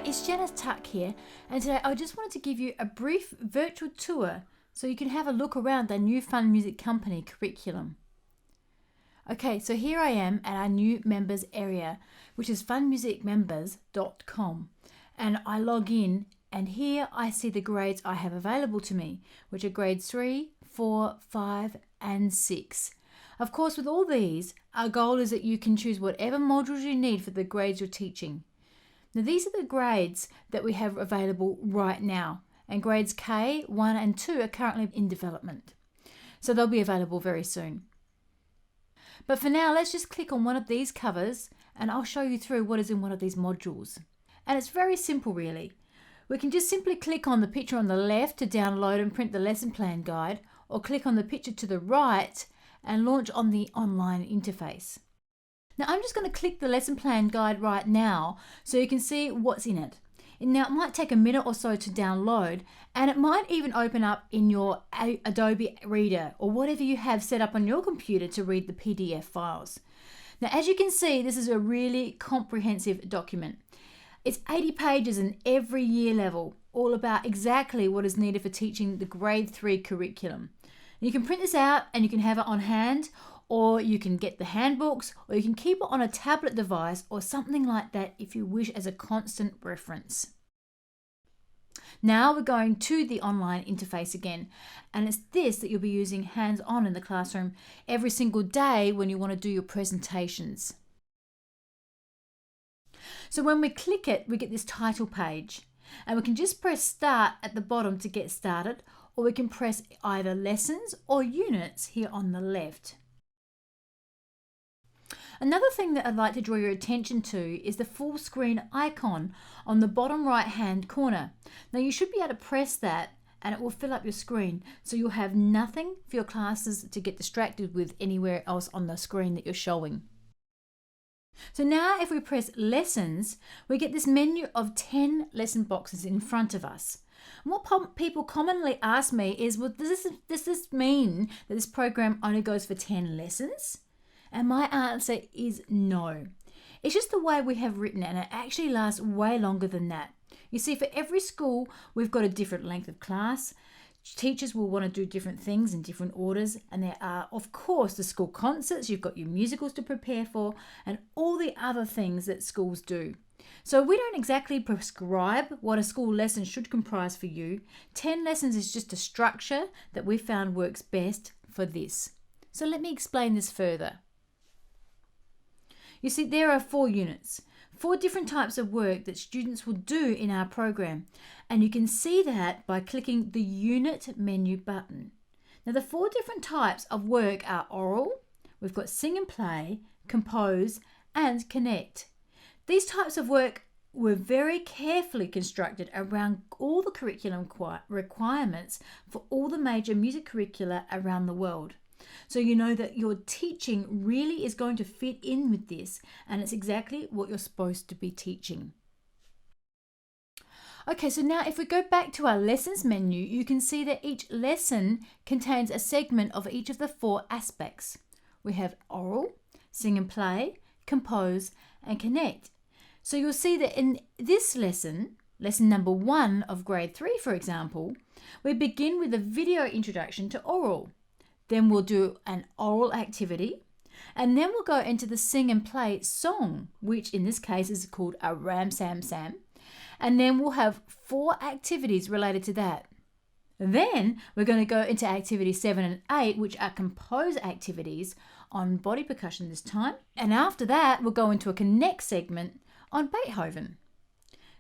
it's Janice Tuck here, and today I just wanted to give you a brief virtual tour so you can have a look around our new Fun Music Company curriculum. Okay, so here I am at our new members area, which is funmusicmembers.com, and I log in, and here I see the grades I have available to me, which are grades 3, 4, 5 and 6. Of course, with all these, our goal is that you can choose whatever modules you need for the grades you're teaching. Now these are the grades that we have available right now, and grades K, 1 and 2 are currently in development. So they'll be available very soon. But for now, let's just click on one of these covers and I'll show you through what is in one of these modules. And it's very simple really. We can just simply click on the picture on the left to download and print the lesson plan guide, or click on the picture to the right and launch on the online interface. Now I'm just going to click the lesson plan guide right now so you can see what's in it. And now it might take a minute or so to download, and it might even open up in your Adobe Reader or whatever you have set up on your computer to read the PDF files. Now as you can see, this is a really comprehensive document. It's 80 pages in every year level, all about exactly what is needed for teaching the grade 3 curriculum. You can print this out and you can have it on hand, or you can get the handbooks, or you can keep it on a tablet device or something like that if you wish, as a constant reference. Now we're going to the online interface again, and it's this that you'll be using hands-on in the classroom every single day when you want to do your presentations. So when we click it, we get this title page, and we can just press start at the bottom to get started, or we can press either lessons or units here on the left. Another thing that I'd like to draw your attention to is the full screen icon on the bottom right hand corner. Now you should be able to press that and it will fill up your screen, so you'll have nothing for your classes to get distracted with anywhere else on the screen that you're showing. So now if we press lessons, we get this menu of 10 lesson boxes in front of us. And what people commonly ask me is, well, does this mean that this program only goes for 10 lessons? And my answer is no. It's just the way we have written it, and it actually lasts way longer than that. You see, for every school, we've got a different length of class. Teachers will want to do different things in different orders, and there are, of course, the school concerts. You've got your musicals to prepare for, and all the other things that schools do. So we don't exactly prescribe what a school lesson should comprise for you. 10 lessons is just a structure that we found works best for this. So let me explain this further. You see, there are 4 units, 4 different types of work that students will do in our program, and you can see that by clicking the unit menu button. Now the 4 different types of work are oral, we've got sing and play, compose and connect. These types of work were very carefully constructed around all the curriculum requirements for all the major music curricula around the world. So you know that your teaching really is going to fit in with this, and it's exactly what you're supposed to be teaching. Okay, so now if we go back to our lessons menu, you can see that each lesson contains a segment of each of the 4 aspects. We have oral, sing and play, compose and connect. So you'll see that in this lesson, lesson number 1 of grade 3 for example, we begin with a video introduction to oral. Then we'll do an oral activity, and then we'll go into the sing and play song, which in this case is called a Ram Sam Sam, and then we'll have 4 activities related to that. Then we're going to go into activity 7 and 8, which are compose activities on body percussion this time, and after that we'll go into a connect segment on Beethoven.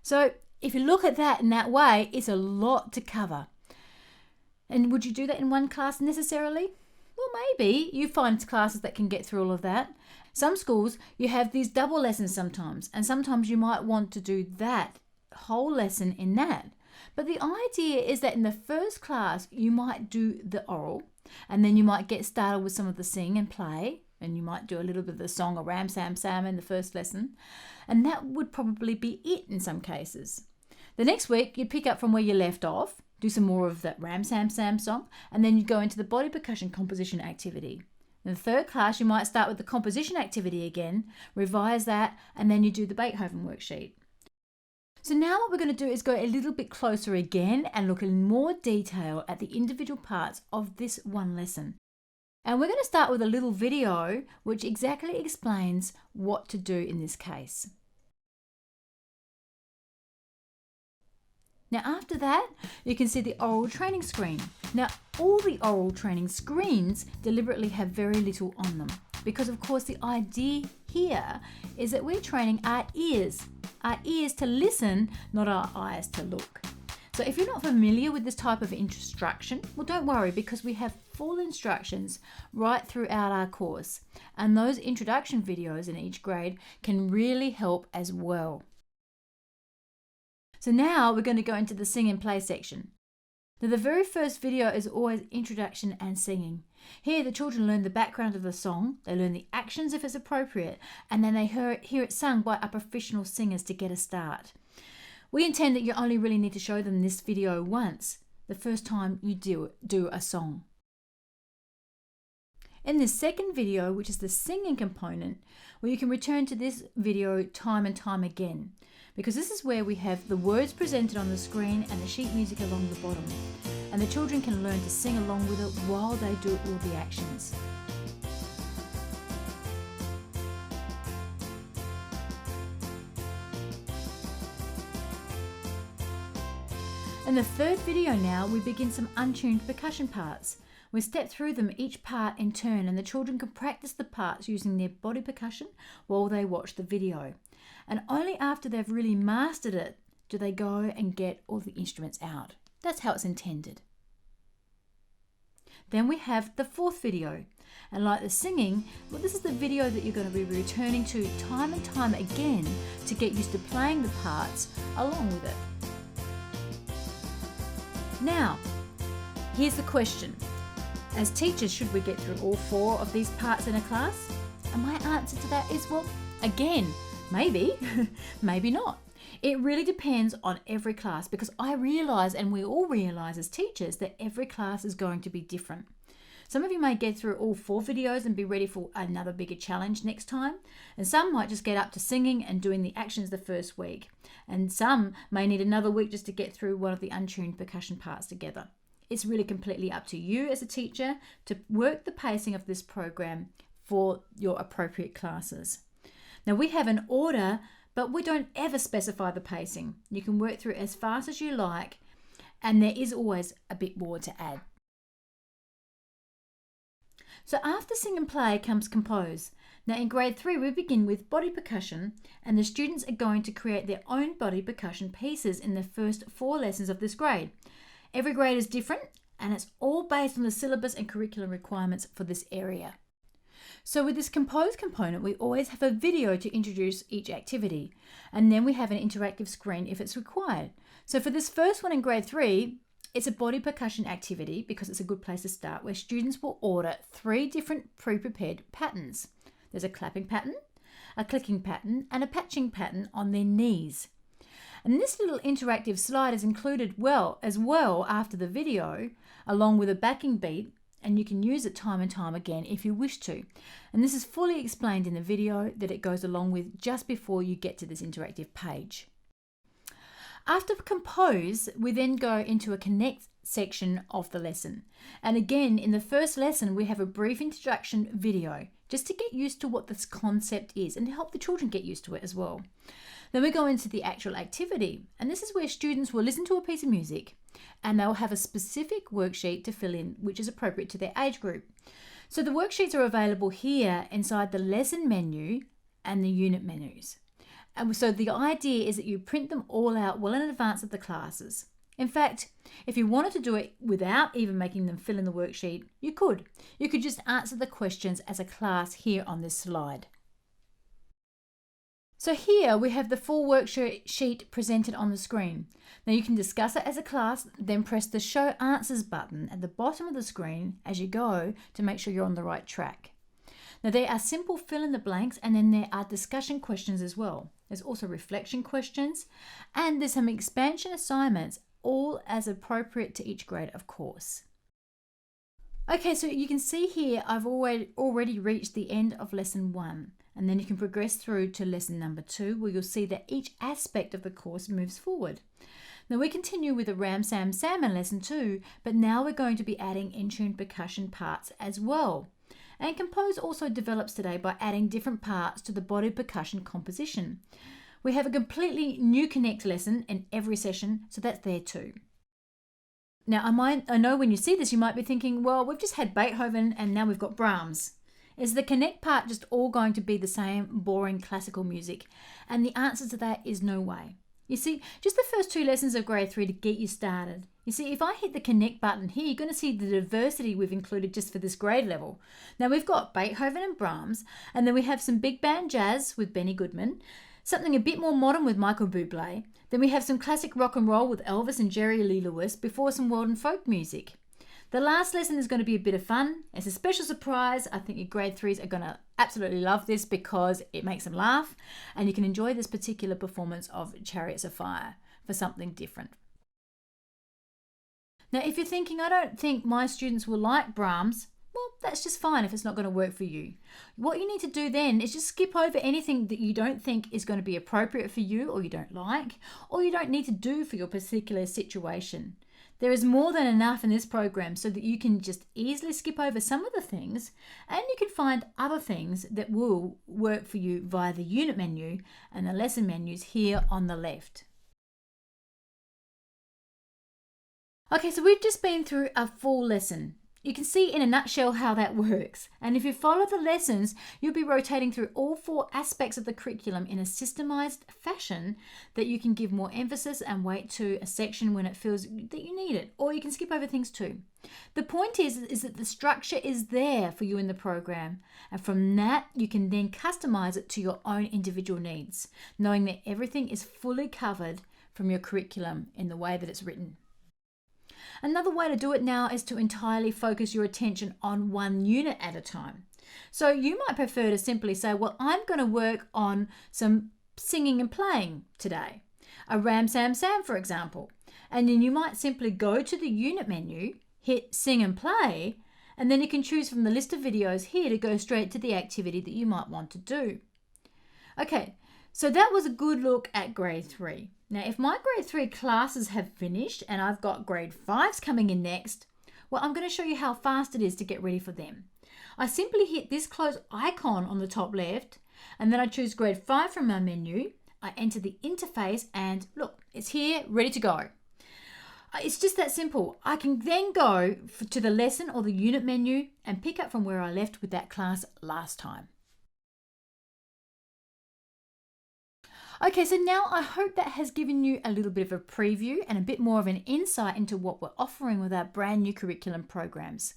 So if you look at that in that way, it's a lot to cover. And would you do that in one class necessarily? Well, maybe you find classes that can get through all of that. Some schools, you have these double lessons sometimes, and sometimes you might want to do that whole lesson in that. But the idea is that in the first class, you might do the oral, and then you might get started with some of the sing and play, and you might do a little bit of the song or Ram Sam Sam in the first lesson, and that would probably be it in some cases. The next week, you'd pick up from where you left off, do some more of that Ram Sam Sam song, and then you go into the body percussion composition activity. In the third class, you might start with the composition activity again, revise that, and then you do the Beethoven worksheet. So now what we're going to do is go a little bit closer again and look in more detail at the individual parts of this one lesson. And we're going to start with a little video which exactly explains what to do in this case. Now after that, you can see the oral training screen. Now all the oral training screens deliberately have very little on them because of course the idea here is that we're training our ears to listen, not our eyes to look. So if you're not familiar with this type of instruction, well don't worry because we have full instructions right throughout our course, and those introduction videos in each grade can really help as well. So now we're going to go into the sing and play section. Now the very first video is always introduction and singing. Here the children learn the background of the song, they learn the actions if it's appropriate, and then they hear it sung by our professional singers to get a start. We intend that you only really need to show them this video once, the first time you do a song. In the second video, which is the singing component, well, you can return to this video time and time again, because this is where we have the words presented on the screen and the sheet music along the bottom, and the children can learn to sing along with it while they do all the actions. In the third video now, we begin some untuned percussion parts. We step through them each part in turn, and the children can practice the parts using their body percussion while they watch the video. And only after they've really mastered it do they go and get all the instruments out. That's how it's intended. Then we have the fourth video. And like the singing, well, this is the video that you're going to be returning to time and time again to get used to playing the parts along with it. Now, here's the question. As teachers, should we get through all four of these parts in a class? And my answer to that is, well, again, maybe, maybe not. It really depends on every class because I realise, and we all realise as teachers, that every class is going to be different. Some of you may get through all four videos and be ready for another bigger challenge next time. And some might just get up to singing and doing the actions the first week. And some may need another week just to get through one of the untuned percussion parts together. It's really completely up to you as a teacher to work the pacing of this program for your appropriate classes. Now we have an order, but we don't ever specify the pacing. You can work through as fast as you like, and there is always a bit more to add. So after sing and play comes compose. Now in grade 3 we begin with body percussion, and the students are going to create their own body percussion pieces in the first 4 lessons of this grade. Every grade is different, and it's all based on the syllabus and curriculum requirements for this area. So with this compose component, we always have a video to introduce each activity, and then we have an interactive screen if it's required. So for this first one in grade 3, it's a body percussion activity because it's a good place to start, where students will order 3 different pre-prepared patterns. There's a clapping pattern, a clicking pattern, and a patching pattern on their knees. And this little interactive slide is included as well after the video, along with a backing beat, and you can use it time and time again if you wish to. And this is fully explained in the video that it goes along with just before you get to this interactive page. After compose, we then go into a connect section of the lesson. And again, in the first lesson, we have a brief introduction video just to get used to what this concept is and to help the children get used to it as well. Then we go into the actual activity, and this is where students will listen to a piece of music and they'll have a specific worksheet to fill in which is appropriate to their age group. So the worksheets are available here inside the lesson menu and the unit menus. And so the idea is that you print them all out well in advance of the classes. In fact, if you wanted to do it without even making them fill in the worksheet, you could. You could just answer the questions as a class here on this slide. So here we have the full worksheet presented on the screen. Now you can discuss it as a class, then press the Show Answers button at the bottom of the screen as you go to make sure you're on the right track. Now there are simple fill in the blanks, and then there are discussion questions as well. There's also reflection questions, and there's some expansion assignments, all as appropriate to each grade, of course. Okay, so you can see here I've already reached the end of lesson 1, and then you can progress through to lesson number 2, where you'll see that each aspect of the course moves forward. Now we continue with the Ram Sam Sam in lesson 2, but now we're going to be adding in-tune percussion parts as well. And Compose also develops today by adding different parts to the body percussion composition. We have a completely new Connect lesson in every session, so that's there too. Now, I know when you see this, you might be thinking, well, we've just had Beethoven and now we've got Brahms. Is the Connect part just all going to be the same boring classical music? And the answer to that is no way. You see, just the first 2 lessons of grade 3 to get you started. You see, if I hit the Connect button here, you're going to see the diversity we've included just for this grade level. Now, we've got Beethoven and Brahms, and then we have some big band jazz with Benny Goodman, something a bit more modern with Michael Bublé. Then we have some classic rock and roll with Elvis and Jerry Lee Lewis before some world and folk music. The last lesson is going to be a bit of fun. It's a special surprise. I think your grade 3s are going to absolutely love this because it makes them laugh, and you can enjoy this particular performance of Chariots of Fire for something different. Now, if you're thinking, I don't think my students will like Brahms, well, that's just fine if it's not going to work for you. What you need to do then is just skip over anything that you don't think is going to be appropriate for you, or you don't like, or you don't need to do for your particular situation. There is more than enough in this program so that you can just easily skip over some of the things, and you can find other things that will work for you via the unit menu and the lesson menus here on the left. Okay, so we've just been through a full lesson. You can see in a nutshell how that works. And if you follow the lessons, you'll be rotating through all 4 aspects of the curriculum in a systemized fashion that you can give more emphasis and weight to a section when it feels that you need it, or you can skip over things too. The point is that the structure is there for you in the program, and from that you can then customize it to your own individual needs, knowing that everything is fully covered from your curriculum in the way that it's written. Another way to do it now is to entirely focus your attention on one unit at a time. So you might prefer to simply say, well, I'm going to work on some singing and playing today. A Ram Sam Sam, for example. And then you might simply go to the unit menu, hit Sing and Play, and then you can choose from the list of videos here to go straight to the activity that you might want to do. Okay, so that was a good look at grade 3. Now, if my grade 3 classes have finished and I've got grade 5s coming in next, well, I'm going to show you how fast it is to get ready for them. I simply hit this close icon on the top left, and then I choose grade 5 from my menu. I enter the interface and look, it's here, ready to go. It's just that simple. I can then go to the lesson or the unit menu and pick up from where I left with that class last time. Okay, so now I hope that has given you a little bit of a preview and a bit more of an insight into what we're offering with our brand new curriculum programs.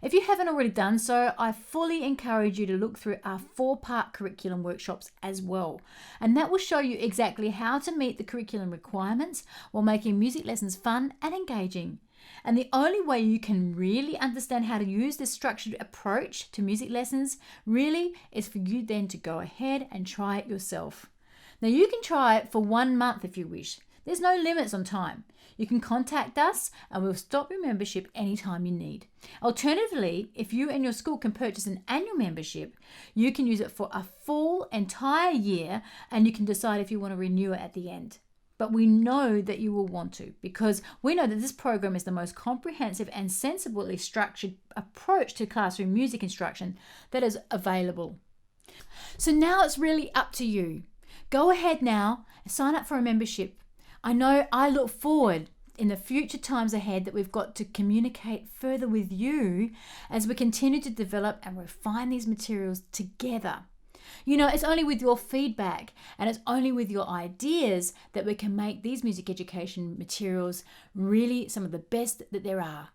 If you haven't already done so, I fully encourage you to look through our 4-part curriculum workshops as well. And that will show you exactly how to meet the curriculum requirements while making music lessons fun and engaging. And the only way you can really understand how to use this structured approach to music lessons really is for you then to go ahead and try it yourself. Now you can try it for 1 month if you wish. There's no limits on time. You can contact us and we'll stop your membership anytime you need. Alternatively, if you and your school can purchase an annual membership, you can use it for a full entire year and you can decide if you want to renew it at the end. But we know that you will want to, because we know that this program is the most comprehensive and sensibly structured approach to classroom music instruction that is available. So now it's really up to you. Go ahead now and sign up for a membership. I know I look forward in the future times ahead that we've got to communicate further with you as we continue to develop and refine these materials together. You know, it's only with your feedback and it's only with your ideas that we can make these music education materials really some of the best that there are.